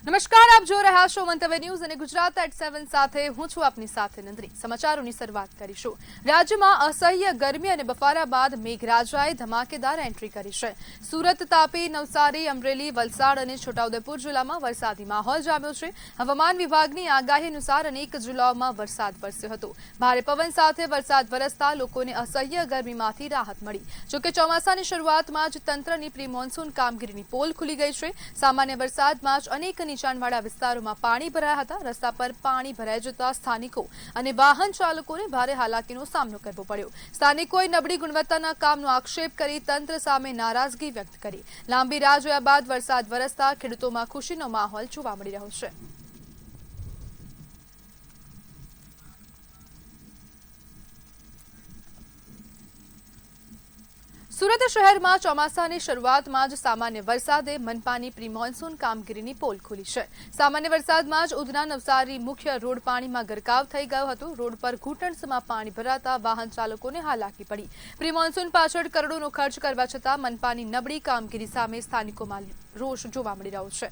નમસ્કાર, આપ જોઈ રહ્યા છો મંતવ્ય ન્યૂઝ અને ગુજરાત એટ 7 સાથે હું છું આપની સાથે નંદરી। સમાચારોની શરૂઆત કરીશું। રાજ્યમાં અસહ્ય ગરમી અને બફારા બાદ મેઘરાજાએ ધમાકેદાર એન્ટ્રી કરી છે। સુરત, તાપી, નવસારી, અમરેલી, વલસાડ અને છોટાઉદેપુર જિલ્લામાં વરસાદી માહોલ જામ્યો છે। હવામાન વિભાગની આગાહી અનુસાર અનેક જિલ્લાઓમાં વરસાદ વરસ્યો હતો। ભારે પવન સાથે વરસાદ વરસતા લોકોને અસહ્ય ગરમીમાંથી રાહત મળી। જોકે ચોમાસાની શરૂઆતમાં જ તંત્રની પ્રી મોન્સૂન કામગીરીની પોલ ખુલી ગઈ છે। સામાન્ય વરસાદમાં જ અનેક નીચાણવાળા વિસ્તારોમાં પાણી ભરાયા હતા। રસ્તા પર પાણી ભરાઈ જતા સ્થાનિકો અને વાહન ચાલકોને ભારે હાલાકીનો સામનો કરવો પડ્યો। સ્થાનિકોએ નબળી ગુણવત્તાના કામનો આક્ષેપ કરી તંત્ર સામે નારાજગી વ્યક્ત કરી। લાંબી રાહ જોયા બાદ વરસાદ વરસતા ખેડૂતોમાં ખુશીનો માહોલ જોવા મળી રહ્યો છે। સુરત શહેરમાં ચોમાસાની શરૂઆતમાં જ સામાન્ય વરસાદે મનપાની પ્રી મોન્સૂન કામગીરીની પોલ ખુલી છે। સામાન્ય વરસાદમાં જ ઉધના નવસારી મુખ્ય રોડ પાણીમાં ગરકાવ થઈ ગયો હતો। રોડ પર ઘૂંટણસમાં પાણી ભરાતા વાહન ચાલકોને હાલાકી પડી। પ્રી મોન્સૂન પાછળ કરોડોનો ખર્ચ કરવા છતાં મનપાની નબળી કામગીરી સામે સ્થાનિકોમાં રોષ જોવા મળી રહ્યો છે।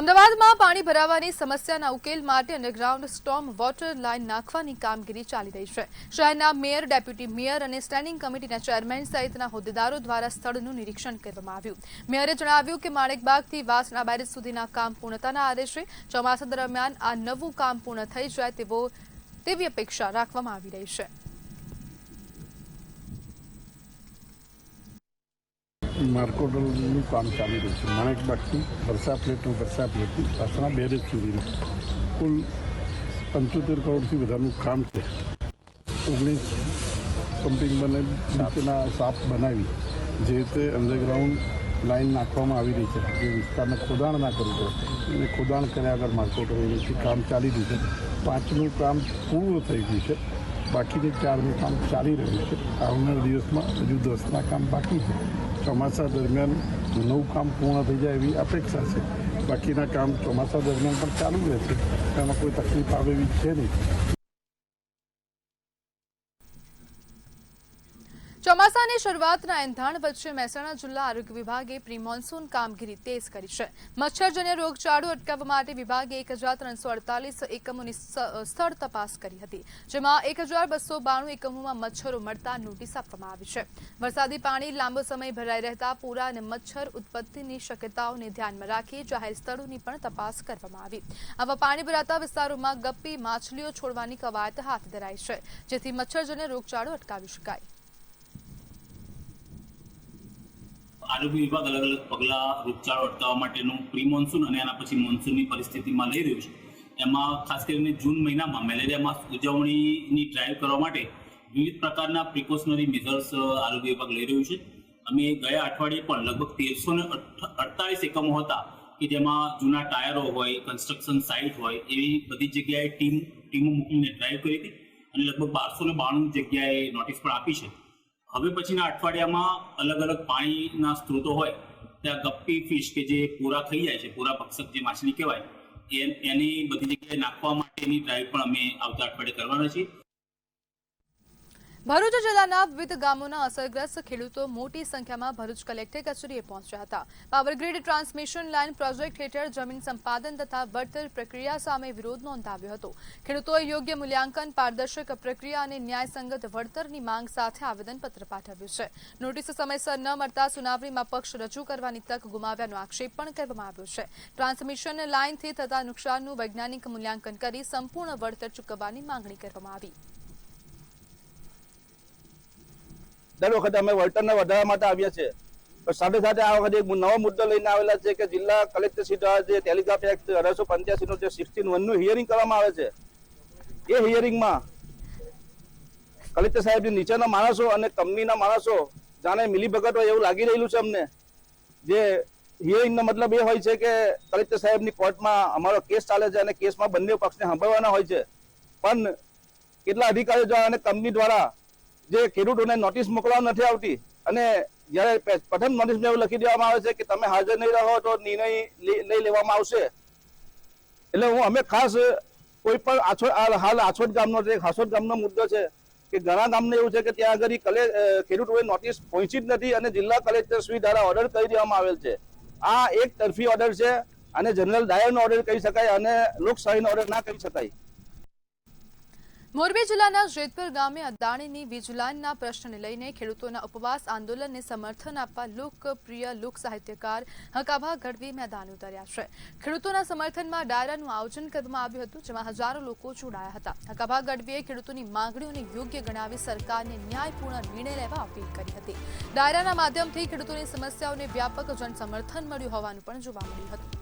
અમદાવાદમાં પાણી ભરાવાની સમસ્યાના ઉકેલ માટે અંડરગ્રાઉન્ડ સ્ટોર્મ વોટર લાઇન નાખવાની કામગીરી ચાલી રહી છે। શહેરના મેયર, ડેપ્યુટી મેયર અને સ્ટેન્ડિંગ કમિટીના ચેરમેન સહિતના હોદ્દેદારો દ્વારા સ્થળનું નિરીક્ષણ કરવામાં આવ્યું। મેયરે જણાવ્યું કે માણેકબાગથી વાસણા બેરેજ સુધીના કામ પૂર્ણતાના આરે છે। ચોમાસા દરમિયાન આ નવું કામ પૂર્ણ થઈ જાય તેવી અપેક્ષા રાખવામાં આવી રહી છે। માર્કોડલનું કામ ચાલી રહ્યું છે। માણેકબાગથી વરસા પ્લેટથી વાસણા બેરેજ સુધીનું કુલ 75 કરોડથી વધારનું કામ છે। 19 પમ્પિંગ બને નીચેના સાપ બનાવી જે રીતે અંડરગ્રાઉન્ડ લાઇન નાખવામાં આવી રહી છે। જે વિસ્તારને ખોદાણ ના કરવું પડે એને ખોદાણ કર્યા આગળ માર્કોડલથી કામ ચાલી રહ્યું છે। 5નું કામ પૂર્ણ થઈ ગયું છે, બાકીની 4નું કામ ચાલી રહ્યું છે। આવનાર દિવસમાં હજુ 10ના કામ બાકી છે। ચોમાસા દરમિયાન નવું કામ પૂર્ણ થઈ જાય એવી અપેક્ષા છે। બાકીના કામ ચોમાસા દરમિયાન પણ ચાલુ રહેશે, એમાં કોઈ તકલીફ આવે એવી છે નહીં। ચોમાસાની શરૂઆતના એંધાણ વચ્ચે મહેસાણા જિલ્લા આરોગ્ય વિભાગે પ્રી મોન્સૂન કામગીરી તેજ કરી છે। મચ્છરજન્ય રોગચાળો અટકાવવા માટે વિભાગે 1348 એકમોની સ્થળ તપાસ કરી હતી, જેમાં 1292 એકમોમાં મચ્છરો મળતા નોટિસ આપવામાં આવી છે। વરસાદી પાણી લાંબો સમય ભરાઈ રહેતા પૂરા અને મચ્છર ઉત્પત્તિની શક્યતાઓને ધ્યાનમાં રાખી જાહેર સ્થળોની પણ તપાસ કરવામાં આવી। આવા પાણી ભરાતા વિસ્તારોમાં ગપ્પી માછલીઓ છોડવાની કવાયત હાથ ધરાઈ છે, જેથી મચ્છરજન્ય રોગચાળો અટકાવી શકાય। આરોગ્ય વિભાગ અલગ અલગ પગલાં રોગચાળો અટકાવવા માટેનું પ્રી મોન્સૂન અને એના પછી મોન્સૂનની પરિસ્થિતિમાં લઈ રહ્યું છે। એમાં ખાસ કરીને જૂન મહિનામાં મેલેરિયા માસ ઉજવણીની ડ્રાઈવ કરવા માટે વિવિધ પ્રકારના પ્રિકોશનરી મેઝર્સ આરોગ્ય વિભાગ લઈ રહ્યું છે। અમે ગયા અઠવાડિયે પણ લગભગ 1348 એકમો હતા કે જેમાં જૂના ટાયરો હોય, કન્સ્ટ્રક્શન સાઇટ હોય, એવી બધી જગ્યાએ ટીમો મૂકીને ડ્રાઈવ કરી હતી અને લગભગ 1292 જગ્યાએ નોટિસ પણ આપી છે। હવે પછીના અઠવાડિયામાં અલગ અલગ પાણીના સ્ત્રોતો હોય ત્યાં ગપ્પી ફિશ કે જે પૂરા ખાઈ જાય છે, પૂરા ભક્ષક જે માછલી કહેવાય, એની બધી જગ્યાએ નાખવા માટેની ડ્રાઈવ પણ અમે આવતા અઠવાડિયે કરવાના છીએ। ભરૂચ જિલ્લાના વિવિધ ગામોના અસરગ્રસ્ત ખેડૂતો મોટી સંખ્યામાં ભરૂચ કલેક્ટર કચેરીએ પહોંચ્યા હતા। પાવરગ્રીડ ટ્રાન્સમિશન લાઇન પ્રોજેક્ટ હેઠળ જમીન સંપાદન તથા વળતર પ્રક્રિયા સામે વિરોધ નોંધાવ્યો હતો। ખેડૂતોએ યોગ્ય મૂલ્યાંકન, પારદર્શક પ્રક્રિયા અને ન્યાયસંગત વળતરની માંગ સાથે આવેદનપત્ર પાઠવ્યું છે। નોટિસ સમયસર ન મળતા સુનાવણીમાં પક્ષ રજૂ કરવાની તક ગુમાવ્યાનો આક્ષેપ પણ કરવામાં આવ્યો છે। ટ્રાન્સમિશન લાઇનથી થતા નુકસાનનું વૈજ્ઞાનિક મૂલ્યાંકન કરી સંપૂર્ણ વળતર ચૂકવવાની માંગણી કરવામાં આવી। દર વખતે અમે વળતરને વધારવા માટે આવ્યા છે, પણ સાથે સાથે આ વખતે એક નવો મુદ્દો લઈને આવેલા છે કે જિલ્લા કલેક્ટરશ્રી દ્વારા જે ટેલિગ્રાફ એક્ટ 1885 નું જે 16(1) નું હિયરિંગ કરવામાં આવે છે, એ હિયરિંગમાં કલેક્ટર સાહેબ નીચેના માણસો અને કંપનીના માણસો જાણે મિલીભગત હોય એવું લાગી રહેલું છે અમને। જે હિયરિંગનો મતલબ એ હોય છે કે કલેક્ટર સાહેબની કોર્ટમાં અમારો કેસ ચાલે છે અને કેસમાં બંને પક્ષને સાંભળવાના હોય છે, પણ કેટલા અધિકારીઓ દ્વારા અને કંપની દ્વારા જે ખેડૂતોને નોટિસ મોકલવામાં નથી આવતી અને જ્યારે પ્રથમ નોટિસમાં એવું લખી દેવામાં આવે છે કે તમે હાજર નહીં રહો તો નિર્ણય લઈ લેવામાં આવશે। એટલે અમે ખાસ કોઈ પણ હાલ આછોડ ગામનો મુદ્દો છે કે ઘણા ગામને એવું છે કે ત્યાં આગળ ખેડૂતોએ નોટિસ પહોંચી જ નથી અને જિલ્લા કલેક્ટર શ્રી દ્વારા ઓર્ડર કરી દેવામાં આવેલ છે. આ એક તરફી ઓર્ડર છે અને જનરલ ડાયરનો ઓર્ડર કહી શકાય અને લોકશાહીનો ઓર્ડર ના કહી શકાય. મોરબી જિલ્લાના જેતપુર ગામે અદાણીની વીજ લાઇનના પ્રશ્નને લઈને ખેડૂતોના ઉપવાસ આંદોલનને સમર્થન આપવા લોકપ્રિય લોક સાહિત્યકાર હકાભા ગઢવી મેદાને ઉતર્યા છે. ખેડૂતોના સમર્થનમાં ડાયરાનું આયોજન કરવામાં આવ્યું હતું, જેમાં હજારો લોકો જોડાયા હતા. હકાભા ગઢવીએ ખેડૂતોની માંગણીઓને યોગ્ય ગણાવી સરકારને ન્યાયપૂર્ણ નિર્ણય લેવા અપીલ કરી હતી. ડાયરાના માધ્યમથી ખેડૂતોની સમસ્યાઓને વ્યાપક જનસમર્થન મળ્યું હોવાનું પણ જોવા મળ્યું હતું.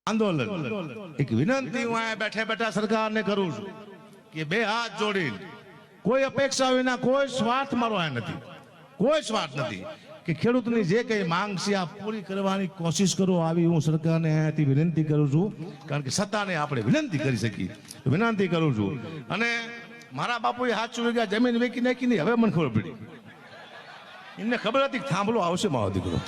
આંદોલન એક વિનંતી હું આ બેઠા બેઠા સરકારને કરું છું કે બે હાથ જોડીને કોઈ અપેક્ષા વિના કોઈ સ્વાર્થ મારો આ નથી, કોઈ સ્વાર્થ નથી કે ખેડૂતની જે કઈ માંગ છે આ પૂરી કરવાની કોશિશ કરો. આવી હું સરકારને અહીંયાથી વિનંતી કરું છું, કારણ કે સત્તાને આપણે વિનંતી કરી શકીએ, વિનંતી કરું છું. અને મારા બાપુએ 700 વીઘા જમીન વેચી નાખી નહીં, હવે મને ખબર પડી. એમને ખબર હતી કે થાંભલો આવશે મારો દીકરો,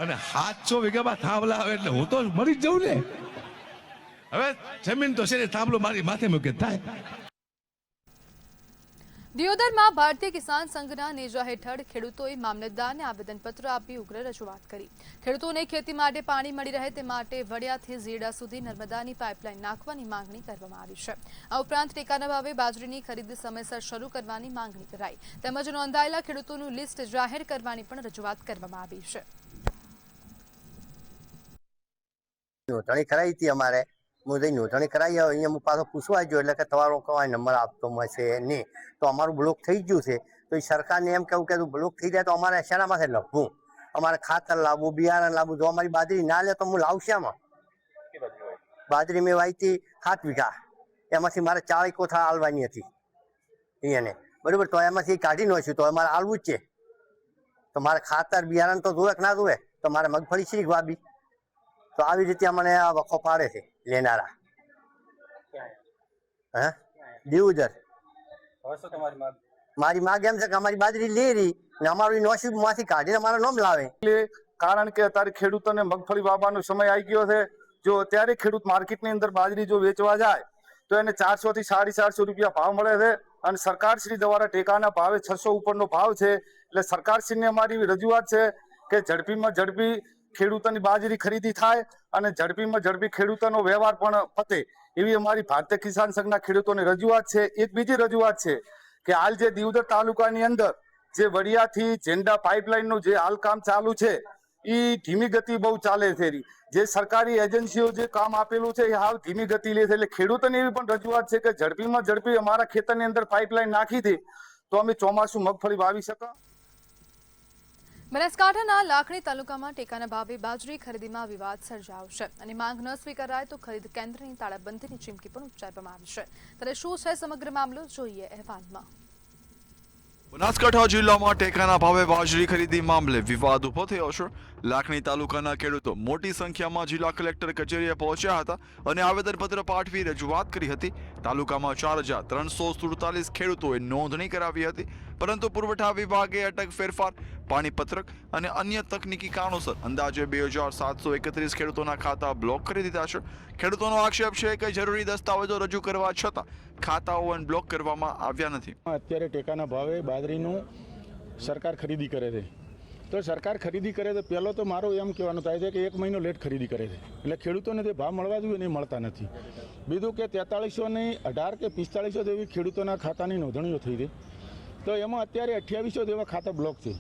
અને 700 વીઘામાં થાંભલા આવે એટલે હું તો મરી જ જઉં ને. હવે જમીન તો છે, થાંભલો મારી માથે મૂકે થાય. દિયોદરમાં ભારતીય કિસાન સંઘના નેજા હેઠળ ખેડૂતોએ મામલતદારને આવેદનપત્ર આપી ઉગ્ર રજૂઆત કરી. ખેડૂતોને ખેતી માટે પાણી મળી રહે તે માટે વડિયાથી ઝીડા સુધી નર્મદાની પાઇપલાઇન નાખવાની માંગણી કરવામાં આવી છે. આ ઉપરાંત ટેકાના ભાવે બાજરીની ખરીદ સમયસર શરૂ કરવાની માંગણી કરાઈ, તેમજ નોંધાયેલા ખેડૂતોનું લિસ્ટ જાહેર કરવાની પણ રજૂઆત કરવામાં આવી છે. નોંધણી કરાવી હતી અમારે, હું જઈ નોંધણી કરાવી અહીંયા હું પાછો પૂછવા ગયો એટલે કે તમારો કોઈ નંબર આપતો મળશે નહીં, તો અમારું બ્લોક થઈ ગયું છે. તો એ સરકારને એમ કેવું કે બ્લોક થઈ જાય તો અમારે શેનામાંથી લખવું, અમારે ખાતર લાવવું, બિયારણ લાવવું. જો અમારી બાજરી ના લે તો હું લાવશે આમાં. બાજરી મેં વાવી હતી 7 વીઘા, એમાંથી મારે 40 કોથા આલવાની હતી અહીંયાને, બરોબર. તો એમાંથી કાઢી નાખ્યું તો અમારે આલવું જ છે. તો મારે ખાતર બિયારણ તો જોવે કે ના જોવે, તો મારે મગફળી શીખ વાવી. તો આવી રીતે અમને આ વખો પાડે છે લેનારા. હા, દીવદર. મારી માંગ એમ છે કે અમારી બાજરી લે રહી ને અમારું નસીબ માંથી કાઢીને અમારું નામ લાવે. કારણ કે અત્યારે ખેડૂતોને મગફળી વાવવાનો સમય આવી ગયો છે. જો અત્યારે ખેડૂત માર્કેટની અંદર બાજરી જો વેચવા જાય તો એને 400 થી 450 રૂપિયા ભાવ મળે છે, અને સરકારશ્રી દ્વારા ટેકાના ભાવે 600 ઉપરનો ભાવ છે. એટલે સરકારશ્રીને અમારી રજૂઆત છે કે ઝડપીમાં ઝડપી ખેડૂતોની બાજરી ખરીદી થાય અને ઝડપીમાં ઝડપી ખેડૂતોનો વ્યવહાર પણ પતે, એવી અમારી ભારતીય કિસાન સંઘના ખેડૂતોની રજૂઆત છે. એક બીજી રજૂઆત છે કે હાલ જે દિયોદર તાલુકાની અંદર જે વડિયાથી ઝેંડા પાઇપલાઇનનું જે હાલ કામ ચાલુ છે એ ધીમી ગતિ બહુ ચાલે છે. જે સરકારી એજન્સીઓ જે કામ આપેલું છે એ હાવ ધીમી ગતિ લે છે. એટલે ખેડૂતોની એવી પણ રજૂઆત છે કે ઝડપીમાં ઝડપી અમારા ખેતરની અંદર પાઇપલાઇન નાખી હતી તો અમે ચોમાસું મગફળી વાવી શકા. બનાસકાંઠાના લાખણી તાલુકામાં ટેકાના ભાવે બાજરી ખરીદીમાં વિવાદ સર્જાયો છે અને માંગ ન સ્વીકારાય તો ખરીદ કેન્દ્રની તાળાબંધીની ચીમકી પણ ઉચ્ચારવામાં આવી છે. ત્યારે શું છે સમગ્ર મામલો, જોઈએ અહેવાલમાં. બનાસકાંઠા જિલ્લામાં ટેકાના ભાવે બાજરી ખરીદી મામલે વિવાદ ઉભો થયો છે. લાખણી તાલુકાના ખેડૂતો મોટી સંખ્યામાં જિલ્લા કલેક્ટર કચેરીએ પહોંચ્યા હતા અને આવેદનપત્ર પાઠવી રજૂઆત કરી હતી. તાલુકામાં 4347 ખેડૂતોએ નોંધણી કરાવી હતી, પરંતુ પુરવઠા વિભાગે અટક, ફેરફાર, પાણીપત્રક અને અન્ય તકનીકી કારણોસર અંદાજે 2731 ખેડૂતોના ખાતા બ્લોક કરી દીધા છે. ખેડૂતોનો આક્ષેપ છે કે જરૂરી દસ્તાવેજો રજૂ કરવા છતાં ખાતાઓ બ્લોક કરવામાં આવ્યા નથી. અત્યારે ટેકાના ભાવે બાજરીનું સરકાર ખરીદી કરે છે, તો સરકાર ખરીદી કરે તો પહેલો તો મારું એમ કહેવાનું થાય છે કે 1 મહિનો લેટ ખરીદી કરે છે, એટલે ખેડૂતોને જે ભાવ મળવા જોઈએ એ મળતા નથી. બીજું કે 4318 કે 4500 જેવી ખેડૂતોના ખાતાની નોંધણીઓ થઈ હતી, તો એમાં અત્યારે 2800 જેવા ખાતા બ્લોક છે.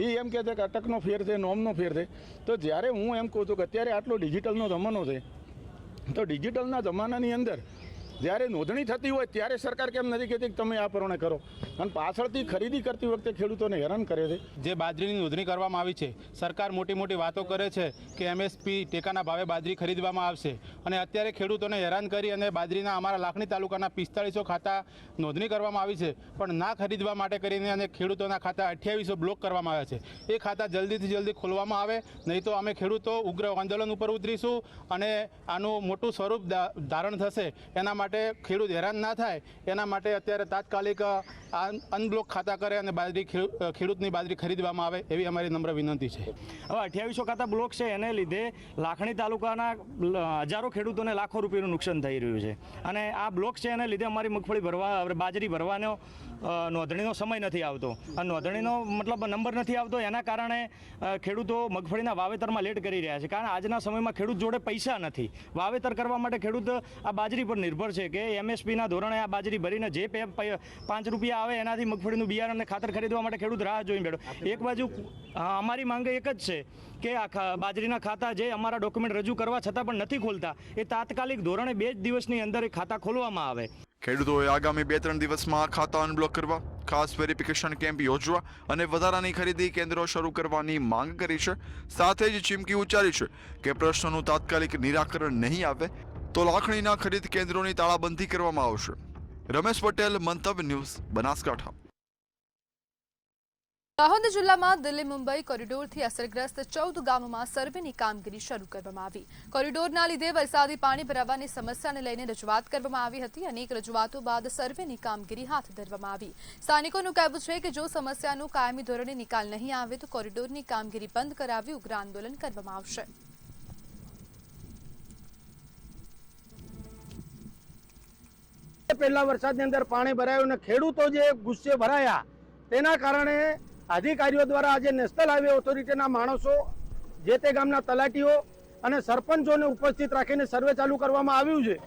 એ એમ કહે છે કે અટકનો ફેર છે, નોમનો ફેર છે. તો જ્યારે હું એમ કહું છું કે અત્યારે આટલો ડિજિટલનો જમાનો છે, તો ડિજિટલના જમાનાની અંદર જ્યારે નોંધણી થતી હોય ત્યારે સરકાર કેમ નથી કહેતી કે તમે આ પ્રમાણે કરો, અને પાછળથી ખરીદી કરતી વખતે ખેડૂતોને હેરાન કરે છે. જે બાજરીની નોંધણી કરવામાં આવી છે, સરકાર મોટી મોટી વાતો કરે છે કે એમએસપી ટેકાના ભાવે બાજરી ખરીદવામાં આવશે, અને અત્યારે ખેડૂતોને હેરાન કરી અને બાજરીના અમારા લાખણી તાલુકાના 4500 ખાતા નોંધણી કરવામાં આવી છે, પણ ના ખરીદવા માટે કરીને અને ખેડૂતોના ખાતા 2800 બ્લોક કરવામાં આવ્યા છે. એ ખાતા જલ્દીથી જલ્દી ખોલવામાં આવે, નહીં તો અમે ખેડૂતો ઉગ્ર આંદોલન ઉપર ઉતરીશું અને આનું મોટું સ્વરૂપ ધારણ થશે. એના માટે માટે ખેડૂત હેરાન ના થાય એના માટે અત્યારે તાત્કાલિક અનબ્લોક ખાતા કરે અને બાજરી ખેડૂતની બાજરી ખરીદવામાં આવે એવી અમારી નમ્ર વિનંતી છે. હવે 2800 ખાતા બ્લોક છે એને લીધે લાખણી તાલુકાના હજારો ખેડૂતોને લાખો રૂપિયાનું નુકસાન થઈ રહ્યું છે અને આ બ્લોક છે એને લીધે અમારી મગફળી બાજરી ભરવાનો નોંધણીનો સમય નથી આવતો અને નોંધણીનો મતલબ નંબર નથી આવતો. એના કારણે ખેડૂતો મગફળીના વાવેતરમાં લેટ કરી રહ્યા છે કારણ આજના સમયમાં ખેડૂત જોડે પૈસા નથી. વાવેતર કરવા માટે ખેડૂત આ બાજરી પર નિર્ભર છે કે MSPના ધોરણે આ બાજરી ભરીને જે 5 રૂપિયા આવે એનાથી મગફળીનું બિયારણ અને ખાતર ખરીદવા માટે ખેડૂત રાહ જોઈ બેઠો. એક બાજુ અમારી માંગ એક જ છે કે આ બાજરીના ખાતા જે અમારા ડોક્યુમેન્ટ રજૂ કરવા છતાં પણ નથી ખોલતા એ તાત્કાલિક ધોરણે 2 જ દિવસની અંદર એ ખાતા ખોલવામાં આવે. ખેડૂતોએ આગામી 2-3 દિવસમાં ખાતા અનબ્લોક કરવા, ખાસ વેરિફિકેશન કેમ્પ યોજવા અને વધારાની ખરીદી કેન્દ્રો શરૂ કરવાની માંગ કરી છે. સાથે જ ચીમકી ઉચ્ચારી છે કે પ્રશ્નોનું તાત્કાલિક નિરાકરણ નહીં આવે તો લાખણીના ખરીદ કેન્દ્રોની તાળાબંધી કરવામાં આવશે. રમેશ પટેલ, મંતવ્ય ન્યૂઝ, બનાસકાંઠા. દાહોદ જિલ્લામાં દિલ્હી મુંબઈ કોરિડોરથી અસરગ્રસ્ત 14 ગામોમાં સર્વેની કામગીરી શરૂ કરવામાં આવી. કોરિડોરના લીધે વરસાદી પાણી ભરાવાની સમસ્યાને લઈને રજૂઆત કરવામાં આવી હતી. અનેક રજૂઆતો બાદ સર્વેની કામગીરી હાથ ધરવામાં આવી. સ્થાનિકોનું કહેવું છે કે જો સમસ્યાનું કાયમી ધોરણે નિકાલ નહીં આવે તો કોરિડોરની કામગીરી બંધ કરાવી ઉગ્ર આંદોલન કરવામાં આવશે. પહેલા વરસાદની અંદર પાણી ભરાયું અને ખેડૂતો જે ગુસ્સે ભરાયા તેના કારણે અધિકારીઓ દ્વારા આજે નેશનલ હાઈવે ઓથોરિટીના માણસો જે તે ગામના તલાટીઓ અને સરપંચોને ઉપસ્થિત રાખીને સર્વે ચાલુ કરવામાં આવ્યું છે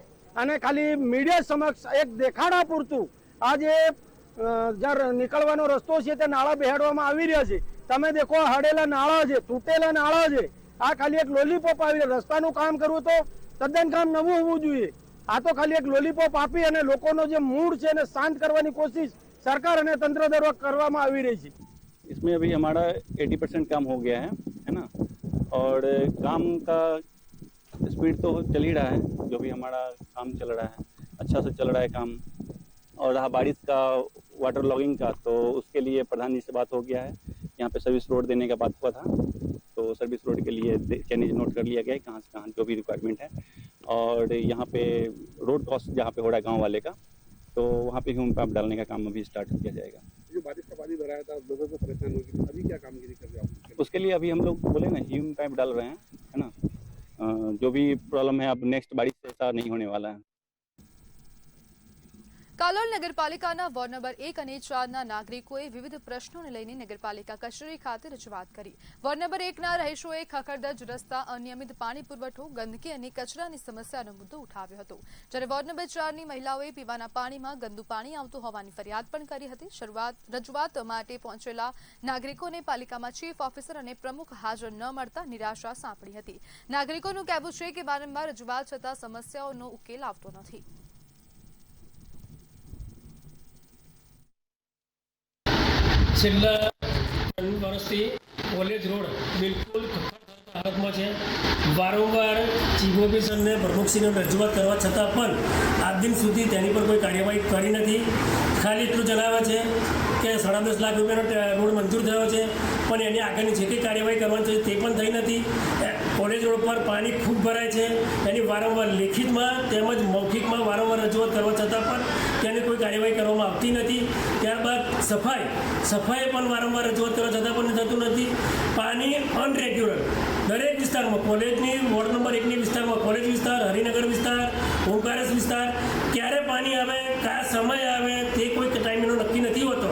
અને ખાલી મીડિયા સમક્ષ એક દેખાડા પૂરતું આ જે જ્યાં નીકળવાનો રસ્તો છે તે નાળા બેહાડવામાં આવી રહ્યા છે. તમે દેખો હડેલા નાળા છે, તૂટેલા નાળા છે. આ ખાલી એક લોલીપોપ આવી રસ્તાનું કામ કરવું તો તદ્દન કામ નવું હોવું જોઈએ. આ તો ખાલી એક લોલીપોપ આપી અને લોકોનો જે મૂડ છે એને શાંત કરવાની કોશિશ सरकार અને તંત્ર દ્વારા કરવામાં આવી રહી છે. इसमें अभी हमारा 80% काम हो गया है ना, और काम का स्पीड तो चल ही रहा है. जो भी हमारा काम चल रहा है अच्छा से चल रहा है काम. और रहा बारिश का वाटर लॉगिंग का, तो उसके लिए प्रधान जी से बात हो गया है. यहाँ पे सर्विस रोड देने का बात हुआ था, तो सर्विस रोड के लिए चेंज नोट कर लिया गया है कहाँ से कहाँ जो भी रिक्वायरमेंट है. और यहाँ पे रोड क्रॉस जहाँ पे हो रहा है गाँव वाले का, तो वहाँ पे ह्यूमन पाइप डालने का काम अभी स्टार्ट किया जाएगा. जो बारिश का पानी भराया था लोगों को परेशान होगी, अभी क्या कामगिरी कर रहे हैं? उसके लिए अभी हम लोग बोले ना ह्यूमन पाइप डाल रहे हैं, है ना. जो भी प्रॉब्लम है अब नेक्स्ट बारिश से ऐसा नहीं होने वाला है. કાલોલ નગરપાલિકાના વોર્ડ નંબર 1 અને 4ના નાગરિકોએ વિવિધ પ્રશ્નોને લઈને નગરપાલિકા કચેરી ખાતે રજૂઆત કરી. વોર્ડ નંબર 1ના રહીશોએ ખખડધજ રસ્તા, અનિયમિત પાણી પુરવઠો, ગંદકી અને કચરાની સમસ્યાનો મુદ્દો ઉઠાવ્યો હતો. જ્યારે વોર્ડ નંબર 4ની મહિલાઓએ પીવાના પાણીમાં ગંદુ પાણી આવતું હોવાની ફરિયાદ પણ કરી હતી. રજૂઆત માટે પહોંચેલા નાગરિકોને પાલિકામાં ચીફ ઓફિસર અને પ્રમુખ હાજર ન મળતા નિરાશા સાંપડી હતી. નાગરિકોનું કહેવું છે કે વારંવાર રજૂઆત છતાં સમસ્યાઓનો ઉકેલ આવતો નથી. છેલ્લા 3 વર્ષથી કોલેજ રોડ બિલકુલ હાલતમાં છે. વારંવાર ચીફ ઓફિસરને પ્રમુખશ્રીને રજૂઆત કરવા છતાં પણ આજ દિન સુધી તેની પર કોઈ કાર્યવાહી કરી નથી. ખાલી એટલું જણાવે છે કે 10.5 લાખ રૂપિયાનો રોડ મંજૂર થયો છે, પણ એની આગળની જે કંઈ કાર્યવાહી કરવાની છે તે પણ થઈ નથી. કોલેજ રોડ પર પાણી ખૂબ ભરાય છે. એની વારંવાર લેખિતમાં તેમજ મૌખિકમાં વારંવાર રજૂઆત કરવા છતાં પણ તેની કોઈ કાર્યવાહી કરવામાં આવતી નથી. ત્યારબાદ સફાઈ પણ વારંવાર રજૂઆત કરવા છતાં પણ થતું નથી. પાણી અનરેગ્યુલર દરેક વિસ્તારમાં, કોલેજની વોર્ડ નંબર 1ની વિસ્તારમાં, કોલેજ વિસ્તાર, હરિનગર વિસ્તાર, ઓમકારેશ વિસ્તાર, ક્યારે પાણી આવે, કયા સમય આવે તે કોઈ ટાઈમનો નક્કી નથી હોતો.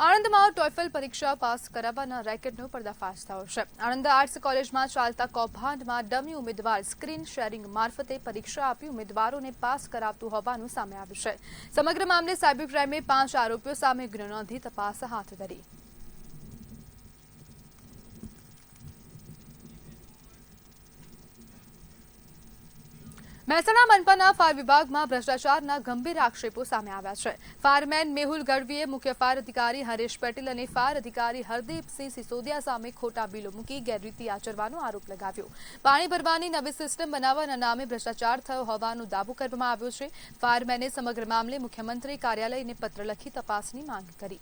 આણંદમાં ટોફેલ પરીક્ષા પાસ કરાવવાના રેકેટનો પર્દાફાશ થયો છે. આણંદ આર્ટ્સ કોલેજમાં ચાલતા કૌભાંડમાં ડમી ઉમેદવાર સ્ક્રીન શેરિંગ મારફતે પરીક્ષા આપી ઉમેદવારોને પાસ કરાવતું હોવાનું સામે આવ્યું છે. સમગ્ર મામલે સાયબર ક્રાઇમે 5 આરોપીઓ સામે ગુનો નોંધી તપાસ હાથ ધરી. મહેસાણા મનપાના ફાયર વિભાગમાં ભ્રષ્ટાચારના ગંભીર આક્ષેપો સામે આવ્યા છે. ફાયરમેન મેહુલ ગઢવીએ મુખ્ય ફાયર અધિકારી હરેશ પટેલ અને ફાયર અધિકારી હરદીપસિંહ સિસોદિયા સામે ખોટા બિલો મૂકી ગેરરીતિ આચરવાનો આરોપ લગાવ્યો. પાણી ભરવાની નવી સિસ્ટમ બનાવવાના નામે ભ્રષ્ટાચાર થયો હોવાનો દાવો કરવામાં આવ્યો છે. ફાયરમેને સમગ્ર મામલે મુખ્યમંત્રી કાર્યાલયને પત્ર લખી તપાસની માંગ કરી.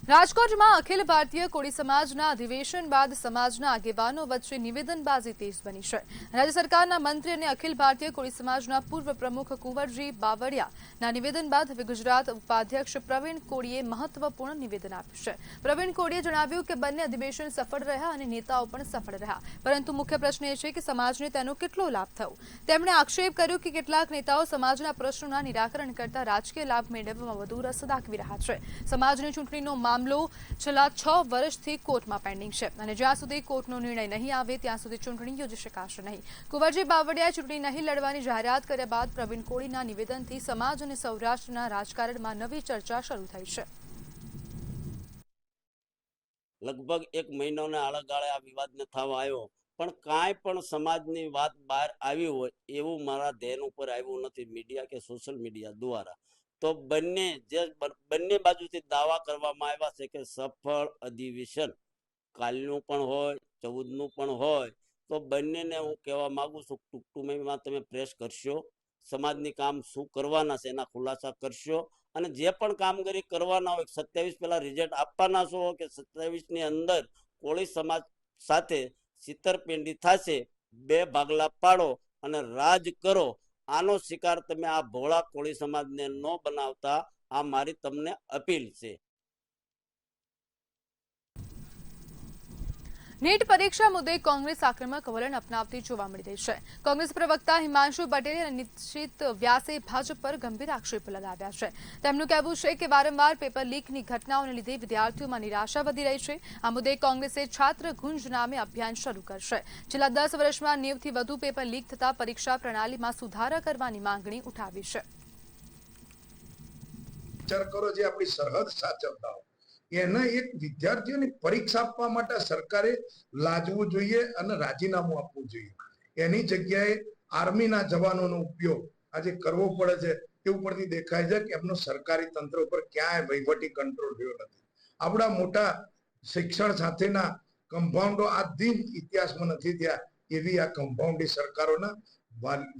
રાજકોટમાં અખિલ ભારતીય કોળી સમાજના અધિવેશન બાદ સમાજના આગેવાનો વચ્ચે નિવેદનબાજી તેજ બની છે. રાજ્ય સરકારના મંત્રી અને અખિલ ભારતીય કોળી સમાજના પૂર્વ પ્રમુખ કુંવરજી બાવળિયાના નિવેદન બાદ હવે ગુજરાત ઉપાધ્યક્ષ પ્રવીણ કોળીએ મહત્વપૂર્ણ નિવેદન આપ્યું છે. પ્રવીણ કોળીએ જણાવ્યું કે બંને અધિવેશન સફળ રહ્યા અને નેતાઓ પણ સફળ રહ્યા, પરંતુ મુખ્ય પ્રશ્ન એ છે કે સમાજને તેનો કેટલો લાભ થયો. તેમણે આક્ષેપ કર્યો કે કેટલાક નેતાઓ સમાજના પ્રશ્નોના નિરાકરણ કરતા રાજકીય લાભ મેળવવામાં વધુ રસ દાખવી રહ્યા છે. સમાજની ચૂંટણીનો મામલો છેલ્લા 6 વર્ષથી કોર્ટમાં પેન્ડિંગ છે અને જ્યાં સુધી કોર્ટનો નિર્ણય નહીં આવે ત્યાં સુધી ચૂંટણી યોજી શકાશે નહીં. કુંવરજી બાવળિયાએ ચૂંટણી નહીં લડવાની જાહેરાત કર્યા બાદ પ્રવીણ કોળીના નિવેદનથી સમાજ અને સૌરાષ્ટ્રના રાજકારણમાં નવી ચર્ચા શરૂ થઈ છે. લગભગ 1 મહિનાના આળાગાળે આ વિવાદને થવા આવ્યો, પણ કાંઈ પણ સમાજની વાત બહાર આવી હોય એવું મારા ધ્યાન ઉપર આવ્યું નથી મીડિયા કે સોશિયલ મીડિયા દ્વારા. તો બંને બાજુથી દાવા કરવામાં આવ્યા છે કે સફળ અધિવેશન કાલનું પણ હોય 14નું પણ હોય, તો બંનેને હું કહેવા માંગુ છું ટૂંક સમયમાં તમે પ્રેસ કરશો, સમાજની કામ શું કરવાના છે એના ખુલાસા કરશો અને જે પણ કામગીરી કરવાના હોય 27 પહેલા રિઝલ્ટ આપવાના છો કે 27 ની અંદર કોળી સમાજ સાથે છેતરપિંડી થશે, 2 ભાગલા પાડો અને રાજ કરો. આનો શિકાર તમે આ ભોળા કોળી સમાજને ન બનાવતા, આ મારી તમને અપીલ છે. નીટ પરીક્ષા મુદ્દે કોંગ્રેસ આક્રમક વલણ અપનાવતી જોવા મળી રહી છે. કોંગ્રેસ પ્રવક્તા હિમાંશુ પટેલ અને નિશ્ચિત વ્યાસે ભાજપ પર ગંભીર આક્ષેપ લગાવ્યા છે. તેમનું કહેવું છે કે વારંવાર પેપર લીકની ઘટનાઓને લીધે વિદ્યાર્થીઓમાં નિરાશા વધી રહી છે. આ મુદ્દે કોંગ્રેસે છાત્ર ગુંજ નામે અભિયાન શરૂ કરશે. છેલ્લા 10 વર્ષમાં 90થી વધુ પેપર લીક થતા પરીક્ષા પ્રણાલીમાં સુધારા કરવાની માંગણી ઉઠાવી છે. વિચાર કરો, જે આપણી સરહદ સાચવતા એના એક વિદ્યાર્થીઓની પરીક્ષા આપવા માટે સરકારે લાજવું જોઈએ અને રાજીનામું આપવું જોઈએ. એની જગ્યાએ આર્મીના જવાનોનો ઉપયોગ આજે કરવો પડે છે. એવું પરથી દેખાય છે કે એમનો સરકારી તંત્ર ઉપર ક્યાંય વહીવટી કંટ્રોલ થયો નથી. આપણા મોટા શિક્ષણ સાથેના કમ્પાઉન્ડો આ દિન ઇતિહાસમાં નથી થયા, એવી આ કમ્પાઉન્ડી સરકારોના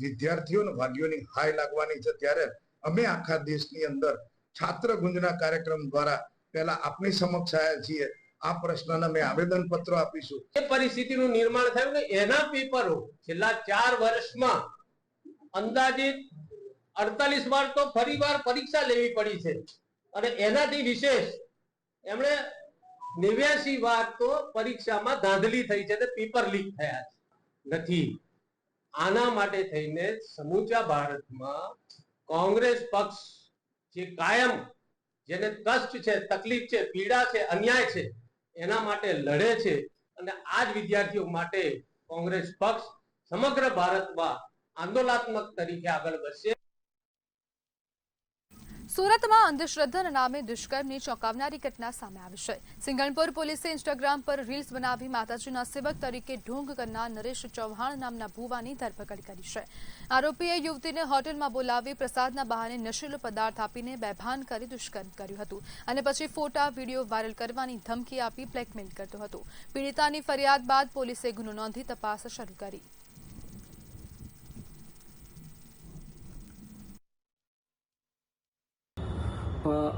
વિદ્યાર્થીઓ અને વાલીઓની હાય લાગવાની છે. ત્યારે અમે આખા દેશની અંદર છાત્ર ગુંજના કાર્યક્રમ દ્વારા પહેલા આપની સમક્ષ આવ્યા છીએ. આ પ્રશ્નના મેં આવેદન પત્રો આપીશું. એ પરિસ્થિતિનું નિર્માણ થયું ને એના પેપરો છેલ્લા 4 વર્ષમાં અંદાજિત 48 વાર તો ફરીવાર પરીક્ષા લેવી પડી છે અને એનાથી વિશેષ એમણે 89 વાર તો પરીક્ષામાં ધાંધલી થઈ છે, પેપર લીક થયા નથી. આના માટે થઈને સમૂચા ભારતમાં કોંગ્રેસ પક્ષ જે કાયમ જેને કષ્ટ છે, તકલીફ છે, પીડા છે, અન્યાય છે એના માટે લડે છે અને આ જ વિદ્યાર્થીઓ માટે કોંગ્રેસ પક્ષ સમગ્ર ભારતમાં આંદોલનાત્મક તરીકે આગળ વધશે. સુરતમાં અંધશ્રદ્ધાના નામે દુષ્કર્મની ચોંકાવનારી ઘટના સામે આવી છે. સિંગણપુર પોલીસે ઇન્સ્ટાગ્રામ પર રીલ્સ બનાવી માતાજીના સેવક તરીકે ઢોંગ કરનાર નરેશ ચૌહાણ નામના ભુવાની ધરપકડ કરી છે. આરોપીએ યુવતીને હોટેલમાં બોલાવી પ્રસાદના બહાને નશીલો પદાર્થ આપીને બેભાન કરી દુષ્કર્મ કર્યું હતું અને પછી ફોટા વિડીયો વાયરલ કરવાની ધમકી આપી બ્લેકમેલ કરતો હતો. પીડિતાની ફરિયાદ બાદ પોલીસે ગુનો નોંધી તપાસ શરૂ કરી.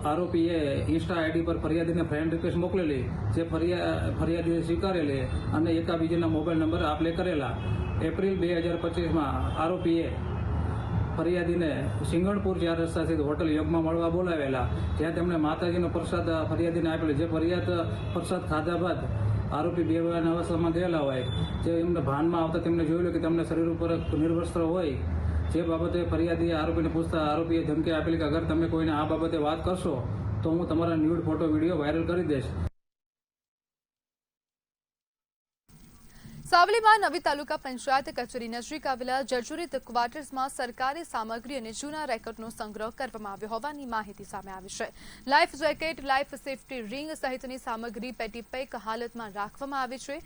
આરોપીએ ઇન્સ્ટા આઈડી પર ફરિયાદીને ફ્રેન્ડ રિક્વેસ્ટ મોકલેલી, જે ફરિયાદીએ સ્વીકારેલી અને એકાબીજાના મોબાઈલ નંબર આપલે કરેલા. એપ્રિલ 2025માં આરોપીએ ફરિયાદીને સિંગણપુર 4 રસ્તાથી હોટલ યોગમાં મળવા બોલાવેલા, જ્યાં તેમણે માતાજીનો પ્રસાદ ફરિયાદીને આપેલો. જે ફરિયાદ પ્રસાદ ખાધા બાદ આરોપી બેભાન અવસ્થામાં ગયેલા હોય, જે એમને ભાનમાં આવતા તેમને જોયેલું કે તેમને શરીર ઉપર નિર્વસ્ત્ર હોય. જે બાબતે ફરિયાદીએ આરોપીને પૂછતા આરોપીએ ધમકી આપેલી કે અગર તમે કોઈને આ બાબતે વાત કરશો તો હું તમારા ન્યૂડ ફોટો વિડીયો વાયરલ કરી દઈશ. સાવલીમાં નવી તાલુકા પંચાયત કચેરી નજીક આવેલા જર્જરિત ક્વાર્ટર્સમાં સરકારી સામગ્રી અને જૂના રેકોર્ડનો સંગ્રહ કરવામાં આવ્યો હોવાની માહિતી સામે આવી છે. Life jacket, life safety ring સહિતની સામગ્રી પેટી પેક હાલતમાં રાખવામાં આવી છે.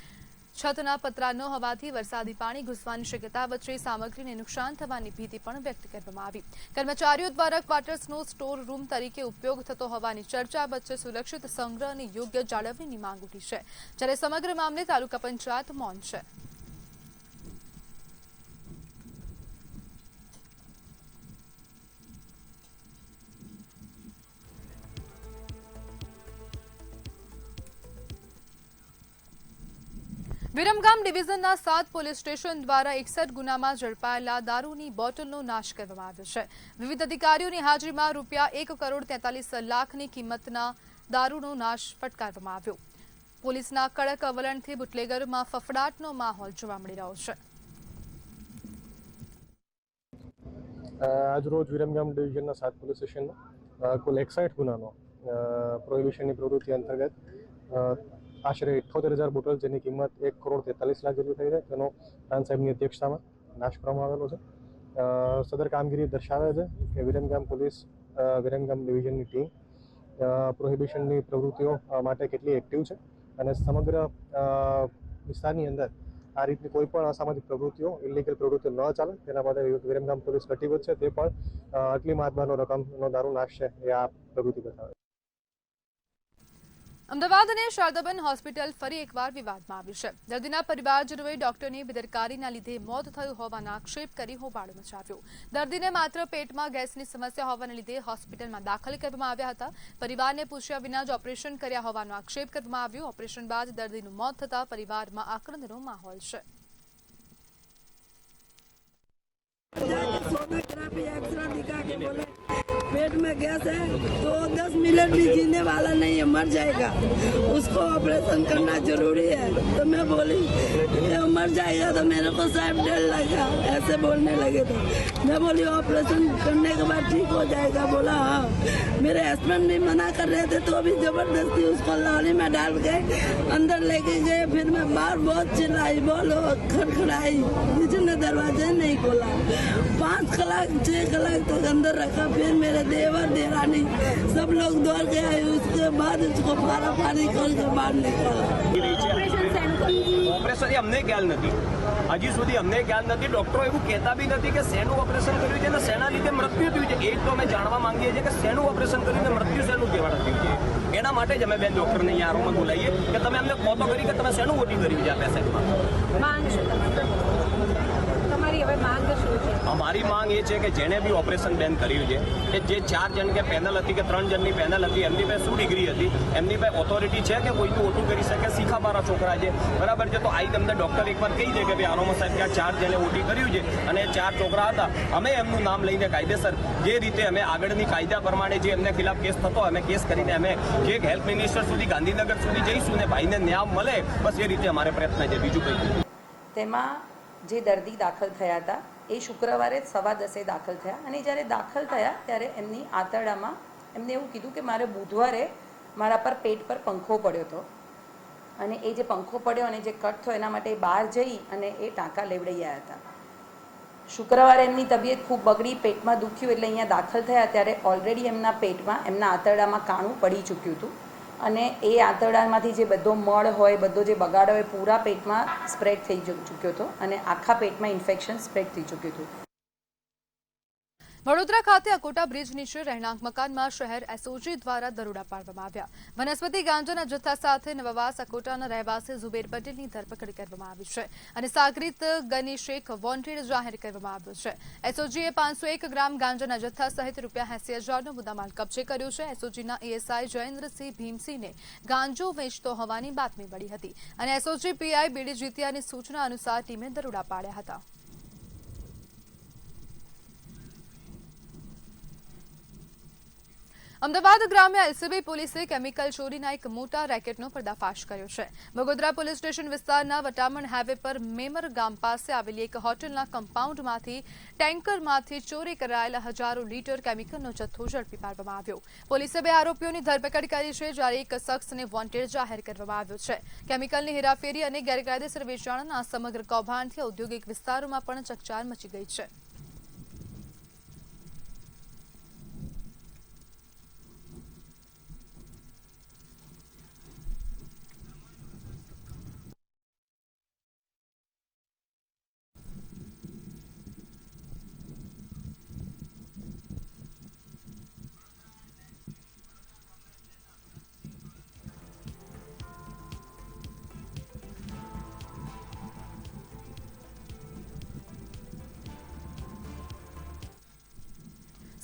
છતના પતરા ન હોવાથી વરસાદી પાણી ઘૂસવાની શક્યતા વચ્ચે સામગ્રીને નુકસાન થવાની ભીતિ પણ વ્યક્ત કરવામાં આવી. કર્મચારીઓ દ્વારા ક્વાર્ટર્સનો સ્ટોર રૂમ તરીકે ઉપયોગ થતો હોવાની ચર્ચા વચ્ચે સુરક્ષિત સંગ્રહ અને યોગ્ય જાળવણીની માંગ ઉઠી છે, જ્યારે સમગ્ર મામલે તાલુકા પંચાયત મૌન છે. વિરમગામ ડિવિઝનના 7 પોલીસ સ્ટેશન દ્વારા 61 ગુનામાં ઝડપાયેલા દારૂની બોટલનો નાશ કરવામાં આવ્યો છે. વિવિધ અધિકારીઓની હાજરીમાં ₹1,43,00,000ની કિંમતના દારૂનો નાશ ફટકારવામાં આવ્યો. પોલીસના કડક વલણથી બુટલેગરોમાં ફફડાટનો માહોલ જોવા મળી રહ્યો છે. આજરોજ વિરમગામ ડિવિઝનના 7 પોલીસ સ્ટેશનમાં કુલ 61 ગુનાનો પ્રોહિબિશનની પ્રવૃત્તિ અંતર્ગત આશરે 78,000 બોટલ જેની કિંમત ₹1,43,00,000 જેટલી થઈ છે તેનો ખાન સાહેબની અધ્યક્ષતામાં નાશ કરવામાં આવેલો છે. સદર કામગીરી દર્શાવે છે કે વિરમગામ પોલીસ વિરમગામ ડિવિઝનની ટીમ પ્રોહિબિશનની પ્રવૃત્તિઓ માટે કેટલી એક્ટિવ છે અને સમગ્ર વિસ્તારની અંદર આ રીતની કોઈ પણ અસામાજિક પ્રવૃત્તિઓ ઇલીગલ પ્રવૃત્તિઓ ન ચાલે તેના માટે વિરમગામ પોલીસ કટિબદ્ધ છે. તે પણ આટલી માત્રાનો રકમનો દારૂ નાશ છે એ આ પ્રવૃત્તિ બતાવે છે. અમદાવાદ અને શારદાબેન હોસ્પિટલ ફરી એકવાર વિવાદમાં આવ્યું છે. દર્દીના પરિવારજનોએ ડોક્ટરની બેદરકારીના લીધે મોત થયું હોવાના આક્ષેપ કરી હોબાળો મચાવ્યો. દર્દીને માત્ર પેટમાં ગેસની સમસ્યા હોવાને લીધે હોસ્પિટલમાં દાખલ કરવામાં આવ્યા હતા. પરિવારને પૂછ્યા વિના જ ઓપરેશન કર્યા હોવાનો આક્ષેપ કરવામાં આવ્યો. ઓપરેશન બાદ દર્દીનું મોત થતાં પરિવારમાં આક્રંદનો માહોલ છે. पेट में गैस है तो 10 मिनट भी जीने वाला नहीं है, मर जाएगा, उसको ऑपरेशन करना जरूरी है. तो मैं बोली मर जाएगा तो मेरे को साहब डर लगा, ऐसे बोलने लगे. तो मैं बोली ऑपरेशन करने के बाद ठीक हो जाएगा. बोला हाँ. मेरे हस्बैंड भी मना कर रहे थे तो अभी जबरदस्ती उसको लॉरी में डाल के अंदर लेके गए. फिर मैं बाहर बहुत चिल्लाई, बोलो खड़खड़ाई, किसी ने दरवाजे नहीं खोला. 5 कलाक 6 कलाक तक अंदर रखा. फिर मेरे देवर देरानी सब लोग दौड़ के आए. उसके बाद उसको फारा फारी करके बाहर निकाला. ઓપરેશન અમને ખ્યાલ નથી, હજી સુધી અમને ખ્યાલ નથી. ડોક્ટરો એવું કહેતા બી નથી કે શેનું ઓપરેશન કર્યું છે અને શેના લીધે મૃત્યુ થયું છે. એ તો અમે જાણવા માંગીએ છીએ કે શેનું ઓપરેશન કર્યું ને મૃત્યુ શેનું કહેવાના થયું છે. એના માટે જ અમે બેન ડોક્ટરને અહીંયા આરોમાં બોલાવીએ કે તમે અમને કહો તો કરી કે તમે શેનું ઓટી કર્યું છે આ પેશન્ટમાં. અમારી માંગ એ છે કે જેને બી ઓપરેશન બેન કર્યું છે કે જે 4 જણ કે પેનલ હતી કે 3 જણની પેનલ હતી એમની પાસે શું ડિગ્રી હતી, એમની પાસે ઓથોરિટી છે કે કોઈનું ઓટું કરી શકે? શીખાબારા છોકરા છે, બરાબર છે. તો આઈ તમને ડૉક્ટર એકવાર કહી દે કે ભાઈ આરોમા સાહેબ કે 4 જણે ઓટી કર્યું છે અને 4 છોકરા હતા. અમે એમનું નામ લઈને કાયદેસર જે રીતે અમે આગળની કાયદા પ્રમાણે જે એમને ખિલાફ કેસ થતો અમે કેસ કરીને અમે જે હેલ્થ મિનિસ્ટર સુધી ગાંધીનગર સુધી જઈશું ને ભાઈને ન્યાય મળે, બસ એ રીતે અમારે પ્રયત્ન છે, બીજું કંઈ. તેમાં જે દર્દી દાખલ થયા હતા એ શુક્રવારે 10:15 દાખલ થયા અને જ્યારે દાખલ થયા ત્યારે એમની આંતરડામાં એમને એવું કીધું કે મારે બુધવારે મારા પર પેટ પર પંખો પડ્યો હતો અને એ જે પંખો પડ્યો અને જે કટ થયો એના માટે બહાર જઈ અને એ ટાંકા લેવડાવ્યા હતા. શુક્રવારે એમની તબિયત ખૂબ બગડી, પેટમાં દુખ્યું એટલે અહીંયા દાખલ થયા ત્યારે ઓલરેડી એમના પેટમાં એમના આંતરડામાં કાણું પડી ચૂક્યું હતું અને એ આંતરડામાંથી જે બધો મળ હોય, બધો જે બગાડો હોય પૂરા પેટમાં સ્પ્રેડ થઈ ચૂક્યો હતો અને આખા પેટમાં ઇન્ફેક્શન સ્પ્રેડ થઈ ચૂક્યું હતું. વડોદરા ખાતે અકોટા બ્રિજ નીચે રહેણાંક મકાનમાં શહેર એસઓજી દ્વારા દરોડા પાડવામાં આવ્યા. વનસ્પતિ ગાંજાના જથ્થા સાથે નવાવાસ અકોટાના રહેવાસી ઝુબેર પટેલની ધરપકડ કરવામાં આવી છે અને સાગરીત ગની શેખ વોન્ટેડ જાહેર કરવામાં આવ્યો છે. એસઓજીએ 501 ગ્રામ ગાંજાના જથ્થા સહિત ₹80,000નો મુદ્દામાલ કબજે કર્યો છે. એસઓજીના એએસઆઈ જયેન્દ્રસિંહ ભીમસિંહને ગાંજો વેચતો હોવાની બાતમી મળી હતી અને એસઓજી પીઆઈ બીડી જીતિયાની સૂચના અનુસાર ટીમે દરોડા પાડ્યા હતા. અમદાવાદ ગ્રામ્ય એલસીબી પોલીસે કેમિકલ ચોરીના એક મોટા રેકેટનો પર્દાફાશ કર્યો છે. બગોદરા પોલીસ સ્ટેશન વિસ્તારના વટામણ હાઈવે પર મેમર ગામ પાસે આવેલી એક હોટલના કમ્પાઉન્ડમાંથી ટેન્કરમાંથી ચોરી કરાયેલા હજારો લીટર કેમિકલનો જથ્થો ઝડપી પાડવામાં આવ્યો. પોલીસે 2 આરોપીઓની ધરપકડ કરી છે જ્યારે એક શખ્સને વોન્ટેડ જાહેર કરવામાં આવ્યો છે. કેમિકલની હેરાફેરી અને ગેરકાયદેસર વેચાણના સમગ્ર કૌભાંડથી ઔદ્યોગિક વિસ્તારોમાં પણ ચકચાર મચી ગઈ છે.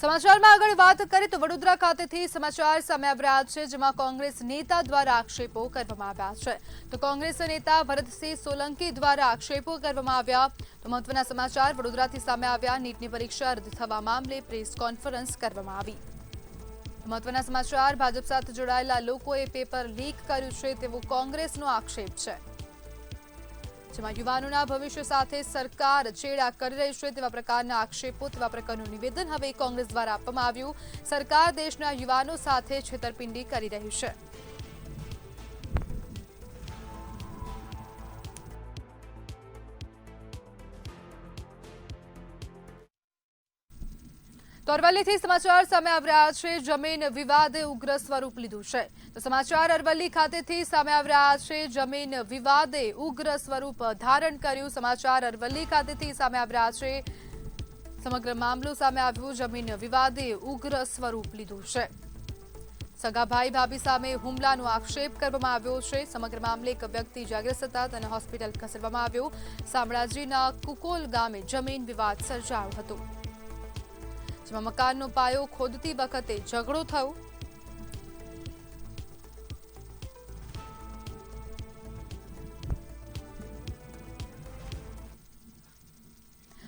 સમાચારમાં આગળ વાત કરીએ તો વડોદરા ખાતેથી સમાચાર સામે આવી રહ્યા છે, જેમાં કોંગ્રેસ નેતા દ્વારા આક્ષેપો કરવામાં આવ્યા છે. તો કોંગ્રેસ નેતા ભરતસિંહ સોલંકી દ્વારા આક્ષેપો કરવામાં આવ્યા. તો મહત્વના સમાચાર વડોદરાથી સામે આવ્યા. નીટની પરીક્ષા રદ થવા મામલે પ્રેસ કોન્ફરન્સ કરવામાં આવી. મહત્વના સમાચાર ભાજપ સાથે જોડાયેલા લોકોએ પેપર લીક કર્યું છે તેવો કોંગ્રેસનો આક્ષેપ છે, જેમાં યુવાનોના ભવિષ્ય સાથે સરકાર ચેડા કરી રહી છે તેવા પ્રકારના આક્ષેપો, તેવા પ્રકારનું નિવેદન હવે કોંગ્રેસ દ્વારા આપવામાં આવ્યું. સરકાર દેશના યુવાનો સાથે છેતરપિંડી કરી રહી છે. તો અરવલ્લીથી સમાચાર સામે આવી રહ્યા છે. જમીન વિવાદે ઉગ્ર સ્વરૂપ લીધું છે. તો સમાચાર અરવલ્લી ખાતેથી સામે આવી રહ્યા છે. જમીન વિવાદે ઉગ્ર સ્વરૂપ ધારણ કર્યું. સમાચાર અરવલ્લી ખાતેથી સામે આવી રહ્યા છે. સમગ્ર મામલો સામે આવ્યો. જમીન વિવાદે ઉગ્ર સ્વરૂપ લીધું છે. સગા ભાઈ ભાભી સામે હુમલાનો આક્ષેપ કરવામાં આવ્યો છે. સમગ્ર મામલે એક વ્યક્તિ ઇજાગ્રસ્ત હતા, તેને હોસ્પિટલ ખસેડવામાં આવ્યો. શામળાજીના કુકોલ ગામે જમીન વિવાદ સર્જાયો હતો, જેમાં મકાનનો પાયો ખોદતી વખતે ઝઘડો થયો.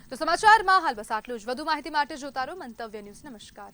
તો સમાચારમાં હાલ બસ આટલું જ. વધુ માહિતી માટે જોતા રહો મંતવ્ય ન્યૂઝ. નમસ્કાર.